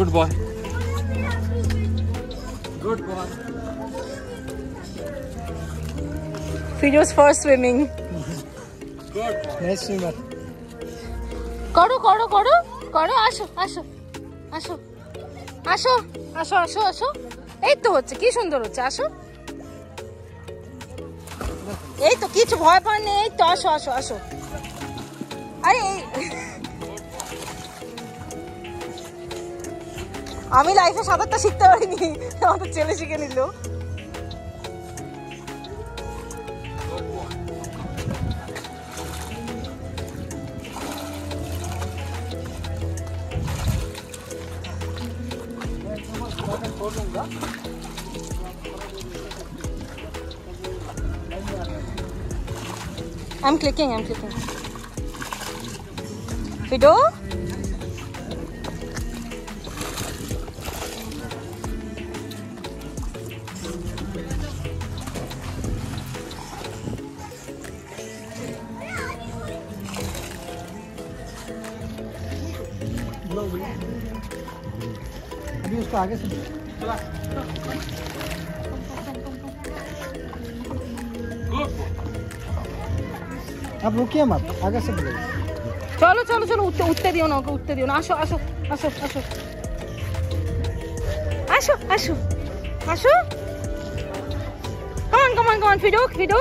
Good boy. Good boy. Fido's first swimming. Good. Nice swimmer. করো করো করো করো আসো আসো আসো আসো আসো আসো আসো এই তো হচ্ছে কি সুন্দর হচ্ছে আসো এই তো কিছু ভয় পান নেই এই তো আসো আসো আসো আরে আমি লাইফে সাঁতারটা শিখতে পারিনি আমাদের ছেলে শিখে নিল I'm clicking. Fido? अभी उसको आगे से आप रुकिए मत आगे से बोलो चलो चलो चलो उठते दियो ना उठते दियो ना आशो आशो आशो आशो आशो आशो आशो come on Fido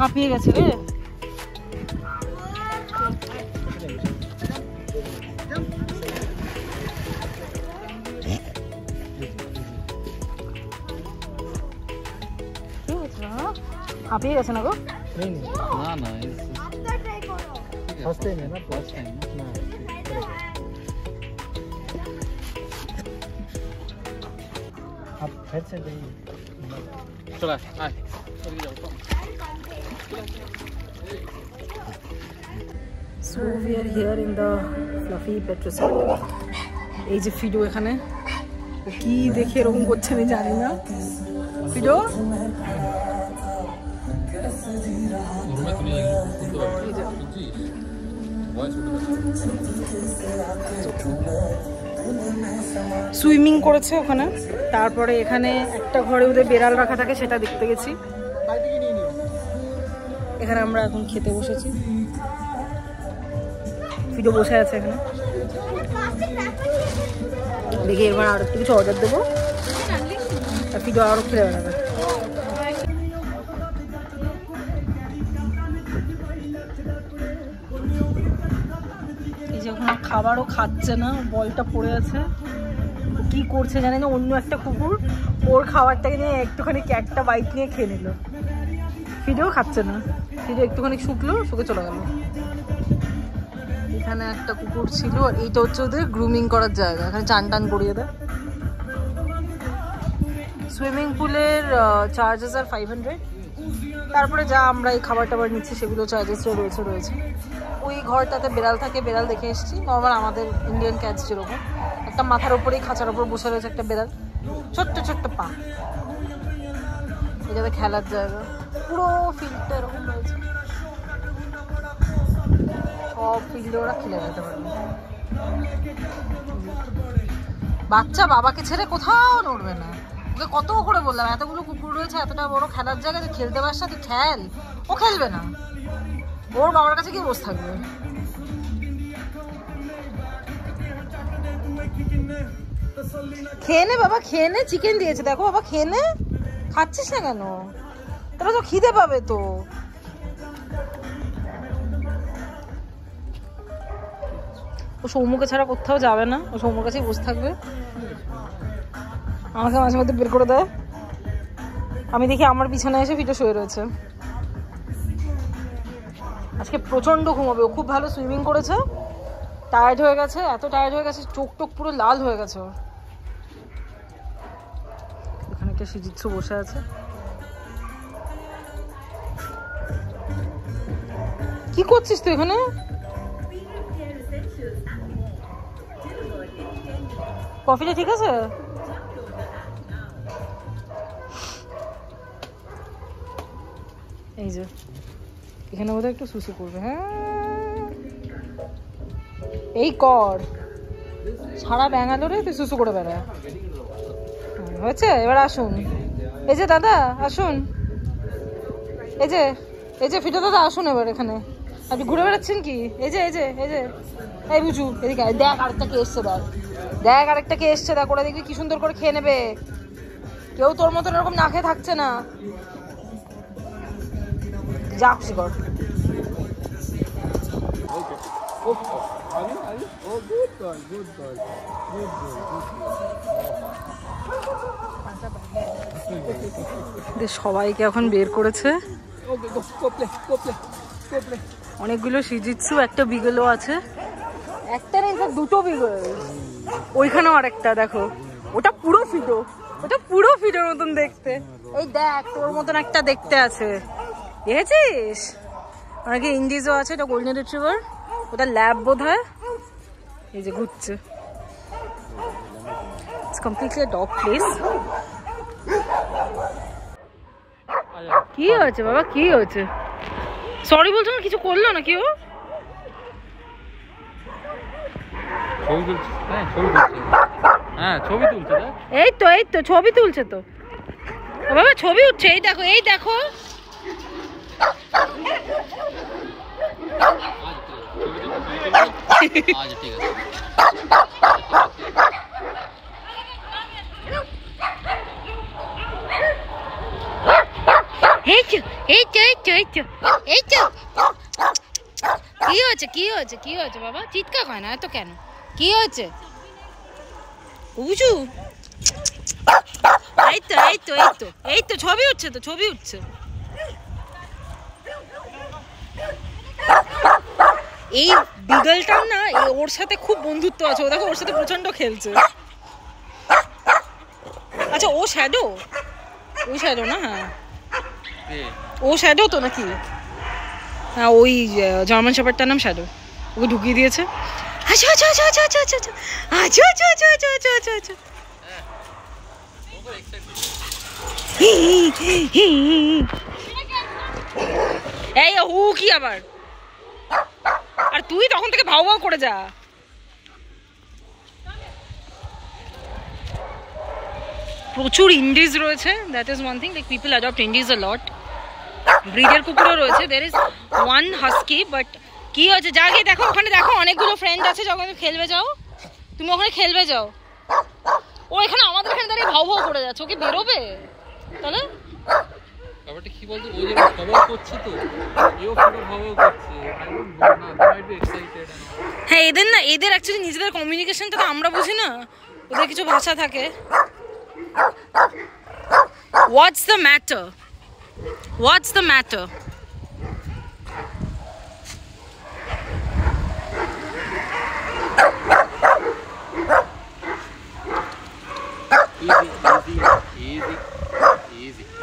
হাঁপিয়ে গেছে রে হাঁপিয়ে গেছে না গো नहीं ना फर्स्ट टाइम है ना फर्स्ट टाइम ना आप फिर से जाइए चला आए So we are here in the fluffy pet resort. এই যে ফিডো এখানে কি দেখে এরকম করছে আমি জানি না ফিডো সুইমিং করেছে ওখানে তারপরে এখানে একটা ঘরে ওদের বেড়াল রাখা থাকে সেটা দেখতে গেছি এখানে আমরা এখন খেতে বসেছি ফিডো বসে আছে এখানে দেখি এবার আরো একটু কিছু অর্ডার দেবো আর ফিডো আরো খেলে বেড়াবে এই যে ওখানে খাবারও খাচ্ছে না বলটা পড়ে আছে কি করছে জানি না অন্য একটা কুকুর ওর খাবারটাকে নিয়ে একটুখানি একটা বাইট নিয়ে খেয়ে নিল ফিডেও খাচ্ছে না ফিডে একটুখানি শুকলো শুকে চলে গেল এখানে একটা কুকুর ছিল আর এইটা হচ্ছে ওদের গ্রুমিং করার জায়গা এখানে চান টান করিয়ে দেয় সুইমিং পুলের চার্জেস আর 500 তারপরে যা আমরা এই খাবার টাবার নিচ্ছি সেগুলো চার্জেস রয়েছে ওই ঘরটাতে বেড়াল থাকে বেড়াল দেখে এসেছি নর্মাল আমাদের ইন্ডিয়ান ক্যাটস যেরকম একটা মাথার উপরেই খাঁচার উপর বসে রয়েছে একটা বেড়াল ছোট্ট পা এটাতে খেলার জায়গা পুরো ফিল্ডটা এরকম রয়েছে সব ফিল্ডে ওরা খেলে যেতে পারবে বাচ্চা বাবাকে ছেড়ে কোথাও নড়বে না ওকে কত করে বললাম এতগুলো কুকুর রয়েছে এতটা বড় খেলার জায়গা তুই খেলতে পারছ না তুই খেল ও খেলবে না ওর বাবার কাছে গিয়ে বসে থাকবে খেয়ে নে বাবা খেয়ে নে চিকেন দিয়েছে দেখো বাবা খেয়ে নে খাচ্ছিস না কেন তোরা তো খিদে পাবে তো ও সৌমুকে ছাড়া কোথাও যাবে না ও সৌমুর কাছেই বসে থাকবে আমাকে মাঝে মধ্যে বের করে দেয় আমি দেখি আমার বিছানায় এসে ফিটে শুয়ে রয়েছে আজকে প্রচন্ড ঘুমাবে ও খুব ভালো সুইমিং করেছে টায়ার্ড হয়ে গেছে এত টায়ার্ড হয়ে গেছে চোখ টোক পুরো লাল হয়ে গেছে ওর এখানে একটা শিজিৎসু বসে আছে কি করছিস তুই এখানে কফিটা ঠিক আছে এই যে এখানে বোধহয় একটু সুসু করবে। হ্যাঁ এই কর, সারা ব্যাঙ্গালোরে তুই সুসু করে বেড়া। হয়েছে, এবার আসুন। এই যে দাদা আসুন, এই যে ফিটো দাদা আসুন এবার এখানে। আপনি ঘুরে বেড়াচ্ছেন কি? এই যে এই বুঝু এদিকে দেখ, আরেকটা কে এসছে, দেখ আরেকটা কে এসছে, দেখ ওরা দেখবি কি সুন্দর করে খেয়ে নেবে। কেউ তোর মতন এরকম না খেয়ে থাকছে না, যা খুশি কর। সবাইকে এখন বের করেছে, অনেকগুলো শিজিৎসু, একটা বিগলও আছে, একটা নেই স্যার, দুটো বিগল। ওইখানেও আরেকটা দেখো, ওটা পুরো ফিডো, ওটা পুরো ফিডোর মতন দেখতে। এই দেখ তোর মতন একটা দেখতে আছে, দেখেছিস? অনেকে ইন্ডিজও আছে, এটা গোল্ডেন রিট্রিভার, ওটা ল্যাব বোধ হয়। এই যে ঘুরছে, it's completely a dog place. কি হয়েছে বাবা, কি হয়েছে? সরি বলছো না, কিছু করলো না কেউ? ছবি তুলছে। এই তো ছবি তুলছে তো বাবা, ছবি উঠছে। এই দেখো, এই দেখো, ঠিক আছে। কি হয়েছে বাবা, চিৎকার হয় না এত কেন? কি হয়েছে বুঝু? এই তো ছবি উঠছে তো, ছবি উঠছে। এই বিগলটাও না ওর সাথে খুব বন্ধুত্ব আছে, ও দেখো ওর সাথে প্রচন্ড খেলছে। আচ্ছা ও শ্যাডো না? হ্যাঁ ও শ্যাডো তো নাকি? হ্যাঁ ওই জার্মান শেপার্ডটার নাম শ্যাডো, ওকে ঢুকিয়ে দিয়েছে। আচ্ছা আচ্ছা আচ্ছা আচ্ছা আচ্ছা আচ্ছা আচ্ছা আচ্ছা আচ্ছা আচ্ছা আচ্ছা আচ্ছা আচ্ছা এই হু কি আবার? আর তুই তখন থেকে ভাও ভাও করে যা। প্রচুর ইন্ডিজ রয়েছে, that is one thing, like people adopt indies a lot. ব্রিডের কুকুরও রয়েছে, there is one husky. But কি হয়েছে, যা গিয়ে দেখো, ওখানে দেখো অনেকগুলো ফ্রেন্ড আছে, যখন তুমি খেলবে যাও, তুমি ওখানে খেলবে যাও। ও এখানে আমাদের এখানে দাঁড়িয়ে ভাও ভাও করে যাচ্ছে, ওকে বেরোবে তাহলে? ব্যাপারটা কি বলতো, ও যেটা খবর করছে তো, এও পুরো খবর করছে না, মাইট বি এক্সাইটেড। হ্যাঁ এদের অ্যাকচুয়ালি নিজেদের কমিউনিকেশনটা তো আমরা বুঝি না, ওদের কিছু ভাষা থাকে। What's the matter? Easy.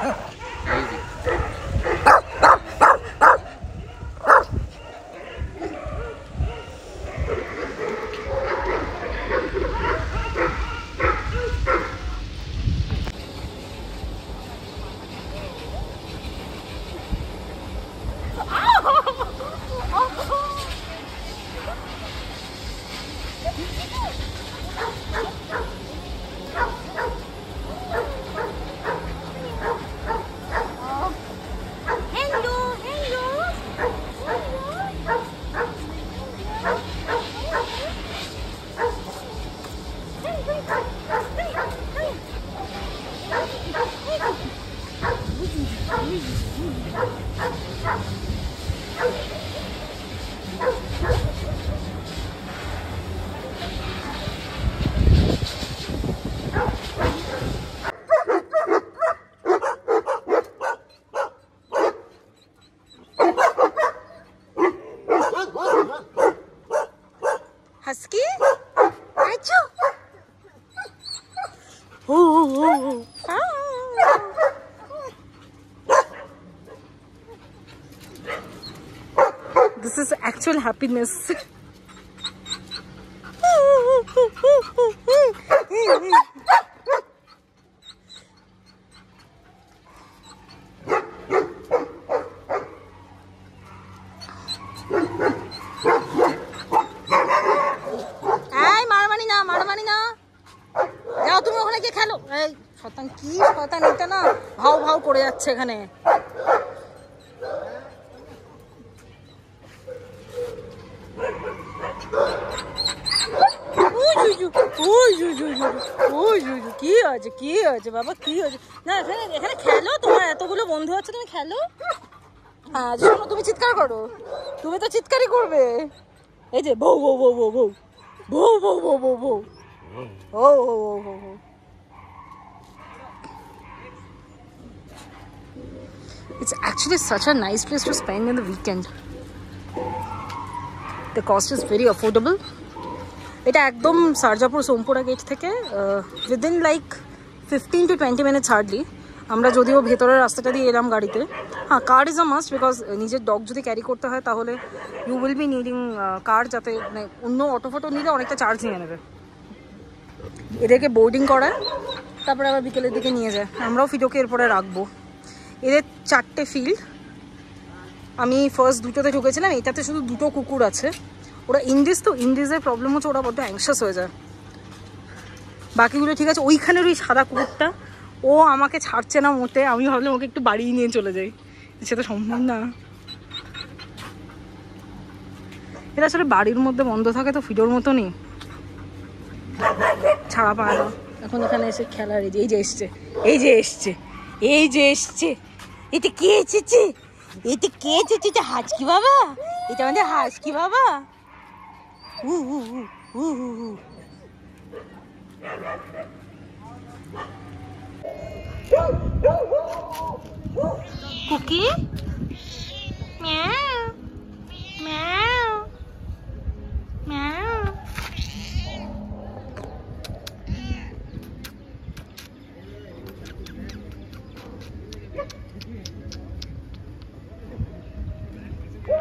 Husky? Achoo! Oh. This is actual happiness. ওখানে গিয়ে খেলো। এই শতান কি শতান, এটা না ভাও ভাও করে যাচ্ছে এখানে। কি হয়েছে কি হয়েছে বাবা, কি হয়েছে? না এখানে এখানে খেলো, তোমার এতগুলো বন্ধু আছে, তুমি খেলো। হ্যাঁ শোনো, তুমি চিৎকার করো, তুমি তো চিৎকারই করবে। এই যে বউ বউ বউ বউ বউ বউ বউ বউ বউ বউ ও ও ও ও ও। It's actually such a nice place to spend in the weekend. The cost is very affordable. এটা একদম সারজাপুর সোমপুরা গেট থেকে within like 15 to 20 minutes hardly. আমরা যদিও ভেতরের রাস্তাটা দিয়ে এলাম গাড়িতে। হ্যাঁ, car is a must, because নিজের ডগ যদি ক্যারি করতে হয় তাহলে ইউ উইল বি নিডিং কার, যাতে মানে অন্য অটো ফটো নিলে অনেকটা চার্জ নিয়ে নেবে। এদেরকে বোর্ডিং করায়, তারপরে আবার বিকেলের দিকে নিয়ে যায়। আমরাও ফিডোকে এরপরে রাখবো। এদের 4টে ফিল্ড, আমি ফার্স্ট দুটোতে ঢুকেছিলাম, এটাতে শুধু 2টো কুকুর আছে। ওরা ইন্ডিজ, তো ইন্ডিজের প্রবলেম হচ্ছে ওরা বড্ড অ্যাংশাস হয়ে যায়। বাকিগুলো ঠিক আছে। ওইখানের ওই সাদা কুকুরটা ও আমাকে ছাড়ছে না মোটে, আমি ভাবলাম ওকে একটু বাড়িয়ে নিয়ে চলে যাই, সেটা সম্ভব না। এটা আসলে বাড়ির মধ্যে বন্ধ থাকে তো ফিডোর মতনই ছাড়া পায় না। এখন এখানে এসে খেলার এই যে এসছে, এই যে এসছে, এই যে এসছে। এটা কে এসেছে? এটা কে এসেছে? এটা হাজকি বাবা, এটা আমাদের হাজকি বাবা। হু হু হু হু হু। কুকি মিয়াও মিয়াও মিয়াও।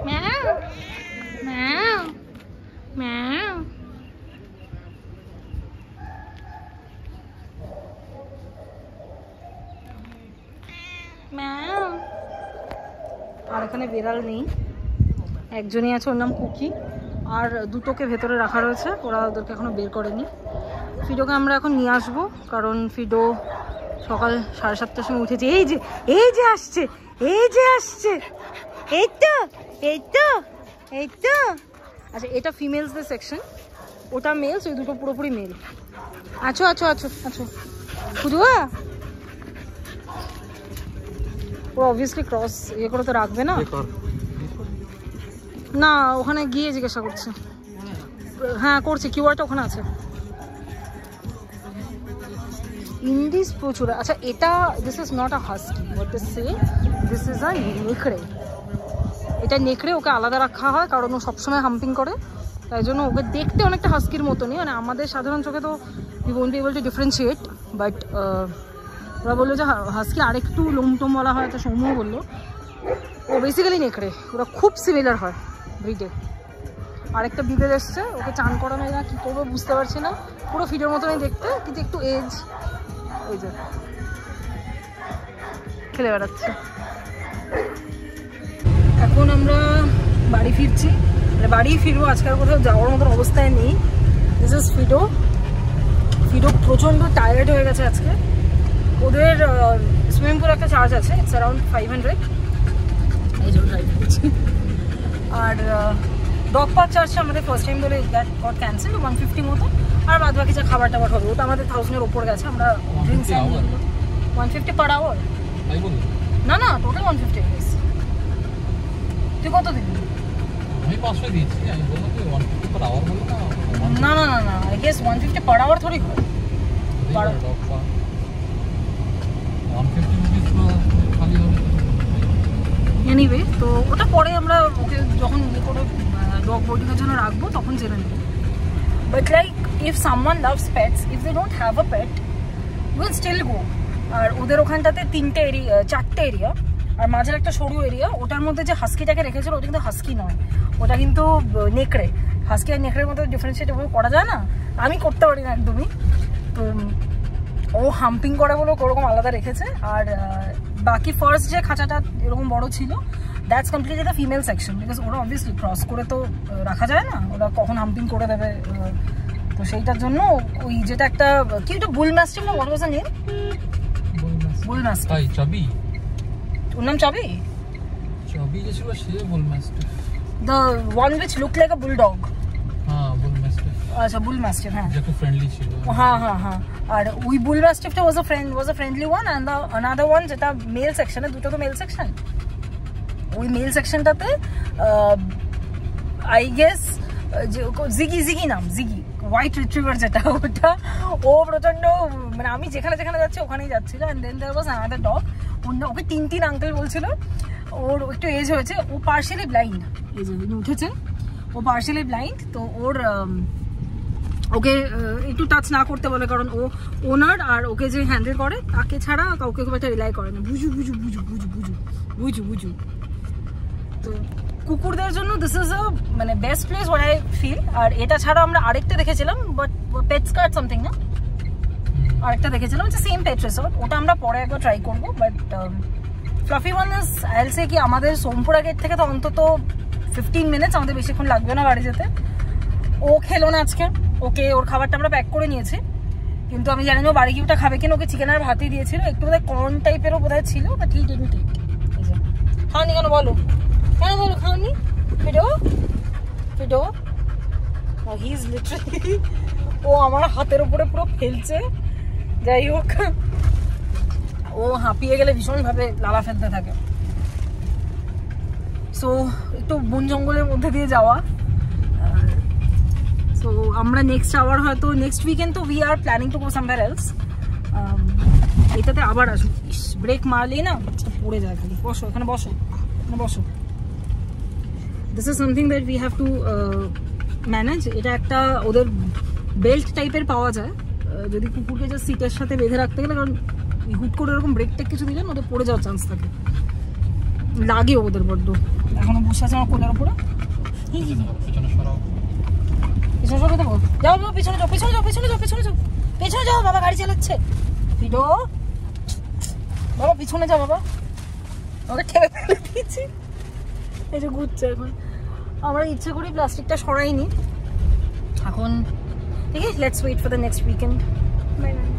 Meow. Meow. Meow. Meow. আর এখানে বেড়াল নেই, একজনই আছে, ওর নাম কুকি। আর 2টোকে ভেতরে রাখা রয়েছে, ওরা ওদেরকে এখনো বের করেনি। ফিডোকে আমরা এখন নিয়ে আসবো, কারণ ফিডো সকাল 7:30টার সময় উঠেছে। এই যে এই যে আসছে, এই যে আসছে, এই তো এই তো এই তো। আচ্ছা, এটা ফিমেলসদের সেকশন, ওটা মেলস, ওই 2টো পুরোপুরি মেল। আছো আছো আছো আছো খুদুয়া। ও অবভিয়াসলি ক্রস ইয়ে করে তো রাখবে না। না, ওখানে গিয়ে জিজ্ঞাসা করছে। হ্যাঁ করছে, কিউআরটা ওখানে আছে। ইন্ডিস প্রচুর। আচ্ছা, এটা this is not a husky, what is say, this is আ নেকড়ে। এটা নেকড়ে, ওকে আলাদা রাখা হয় কারণ ও সবসময় হাম্পিং করে, তাই জন্য ওকে দেখতে অনেকটা হাস্কির মতনই। মানে আমাদের সাধারণ চোখে তো we won't be able to differentiate, but ওরা বললো যে হাস্কি আরেকটু লোমটোম বলা হয়, তো সৌম্য বললো। ও বেসিক্যালি নেকড়ে, ওরা খুব সিমিলার হয় ব্রিডে। আরেকটা বিড়েল এসছে, ওকে চান করানো না কী করবো বুঝতে পারছি না, পুরো ফিডের মতনই দেখতে, কিন্তু একটু এজ। ওই যে খেলে বেড়াচ্ছে। এখন আমরা বাড়ি ফিরছি, মানে বাড়ি ফিরবো, আজকাল কোথাও যাওয়ার মতন অবস্থায় নেই। This is Phaedo. ফিডো প্রচণ্ড টায়ার্ড হয়ে গেছে আজকে। ওদের সুইমিং পুল একটা চার্জ আছে, ইটস অ্যারাউন্ড 500, এই জন্য ড্রাইভ করছি। আর ডগ পার্ক চার্জটা আমাদের ফার্স্ট টাইম বলে দ্যাট গট ক্যান্সেল, 150 মতো। আর বাদ বাকি যা খাবার টাবার হবে ওটা আমাদের 1000-এর ওপর গেছে। আমরা ড্রিঙ্কস 150 পার আওয়ার। না না, টোটাল 150 প্রাইস। তুই কত দিবি? আমি 500 দিয়েছি, আমি বললাম যে 150 পার আওয়ার বলো না। না না না না, আই গেস 150 পার আওয়ার থোড়ি হয়। 150 রুপিস খালি হবে। এনিওয়ে, তো ওটা পরে আমরা ওকে যখন কোনো ডগ বোর্ডিংয়ের জন্য রাখবো তখন জেনে নেব। But like if someone loves pets, if they don't have a pet, will still go. আর ওদের ওখানটাতে 4টে এরিয়া, আর মাঝের একটা সরু এরিয়া, ওটার মধ্যে যে হাস্কিটাকে রেখেছিল ওটা কিন্তু হাস্কি নয়, ওটা কিন্তু নেকড়ে। হাস্কি আর নেকড়ের মধ্যে ডিফারেন্সিয়েট এভাবে করা যায় না, আমি করতে পারি না একদমই। তো ও হাম্পিং করে বলে ওরকম আলাদা রেখেছে। আর বাকি ফার্স্ট যে খাঁচাটা এরকম বড় ছিল, that's completely the female section, because ওরা অবভিয়াসলি ক্রস করে তো রাখা যায় না, ওরা কখন হাম্পিং করে দেবে। তো সেইটার জন্য ওই যেটা একটা কি একটা বুল ম্যাস্টিফ না, what was the name? Bull mastiff. তাই চাবি, ওর নাম চাবি? চাবি যে ছিল সে bull mastiff. The one which look like a bulldog. হ্যাঁ বুল ম্যাস্টিফ। আচ্ছা বুল ম্যাস্টিফ, হ্যাঁ যে খুব ফ্রেন্ডলি ছিল। হ্যাঁ হ্যাঁ হ্যাঁ। আর ওই বুল ম্যাস্টিফটা was a friendly one, and the another one যেটা মেল সেকশনে, দুটো তো মেল সেকশন, ওই মেল সেকশনটাতে আই গেস জিগি নাম, জিগি হোয়াইট রিট্রিভার যেটা, ওটা ও প্রচন্ড মানে আমি যেখানে যেখানে যাচ্ছি ওখানেই যাচ্ছিল। And then there was another dog, ওকে তিন আঙ্কেল বলছিল। ওর একটু এজ হয়েছে, ও পার্শিয়ালি ব্লাইন্ড, এই যে উঠেছে, ও পার্শিয়ালি ব্লাইন্ড। তো ওর ওকে একটু টাচ না করতে বলে, কারণ ও ওনার আর ওকে যে হ্যান্ডেল করে তাকে ছাড়া কাউকে খুব একটা রিলাই করে না। বুঝু বুঝু বুঝু বুঝু বুঝু বুঝু বুঝু। তো কুকুরদের জন্য দিস ইজ আ মানে best place what I feel. আর এটা ছাড়া আমরা আরেকটা দেখেছিলাম, বাট পেটস কার্ড সামথিং না, আরেকটা দেখেছিলাম হচ্ছে সেম পেট রিসর্ট, ওটা আমরা পরে একবার ট্রাই করবো। বাট ফ্লাফি ওয়ান ইজ আইল সে কি আমাদের সোমপুরা গেট থেকে তো অন্তত 15 মিনিটস, আমাদের বেশিক্ষণ লাগবে না বাড়ি যেতে। ও খেলো না আজকে, ওকে ওর খাবারটা আমরা প্যাক করে নিয়েছি, কিন্তু আমি জানি না ও বাড়ি গিয়ে ওটা খাবে কিনা। ওকে চিকেন আর ভাতই দিয়েছিল, একটু বোধহয় কর্ন টাইপেরও বোধহয় ছিল, বাট হি ডিডন্ট ইট। খাওনি কেন বলো, কেন বলো খাওনি? Fido Fido he is literally, ও আমার হাতের উপরে পুরো ফেলছে। যাই হোক, ও হাঁপিয়ে গেলে ভীষণভাবে লালা ফেলতে থাকে। সো একটু বন জঙ্গলের মধ্যে দিয়ে যাওয়া। সো আমরা নেক্সট আওয়ার হয়তো নেক্সট উইকেন্ড তো we are planning to go somewhere else. এটাতে আবার আসুন, ব্রেক মারলেই না পড়ে যায় খালি। বসো এখানে, বসো এখানে বসো। This is something that we have to manage. এটা একটা ওদের বেল্ট টাইপের পাওয়া যায়, যদি কুকুরকে জাস্ট সিটের সাথে বেঁধে রাখতে গেলে, কারণ হুট করে এরকম ব্রেক টেক কিছু দিলেন ওদের পড়ে যাওয়ার চান্স থাকে, লাগে ওদের বড্ড। এখনো বসে আছে আমার কোলের উপরে। পিছনে সরাও, পিছনে সরে দেবো, যাও বাবা পিছনে যাও, পিছনে যাও, পিছনে যাও, পিছনে যাও, পেছনে যাও, বাবা গাড়ি চালাচ্ছে। ফিডো বাবা পিছনে যাও, বাবা ওকে ঠেলে ফেলে দিয়েছি, এই যে ঘুরছে এখন। আমরা ইচ্ছে করি প্লাস্টিকটা সরাইনি এখন। ঠিক আছে, let's wait for the next weekend. Bye by.